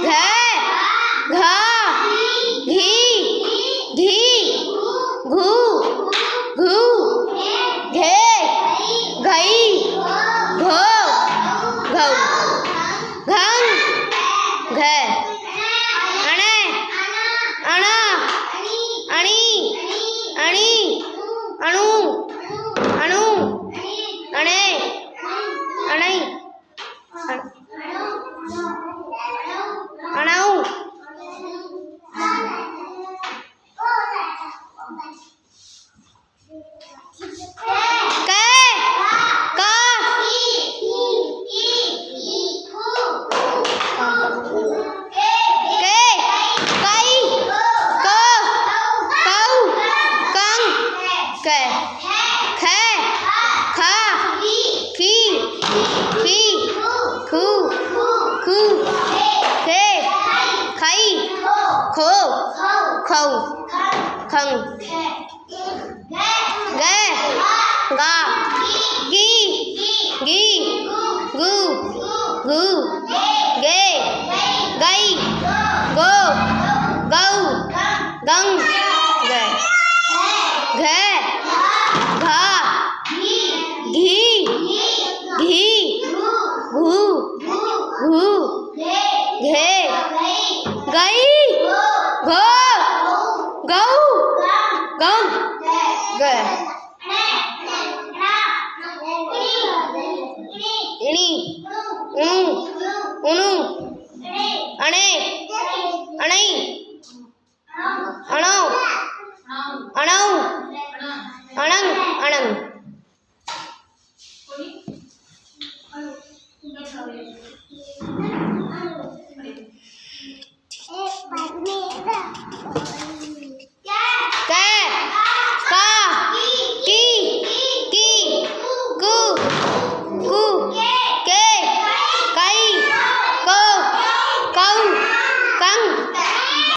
घे घा घी घी घू घू घे घई घो घौ घंग घे अणे अणा अणी अणी अणु अणु अणे अणई अणऊ खो खौ खंग गे गा गी गी गू गू गे गई गो गौ गंग गे घे घा घी घी घू घू घे गई घो गौ गंग गे इणी उणु उणु अणे अणई अणौ अणौ अणंग अणंग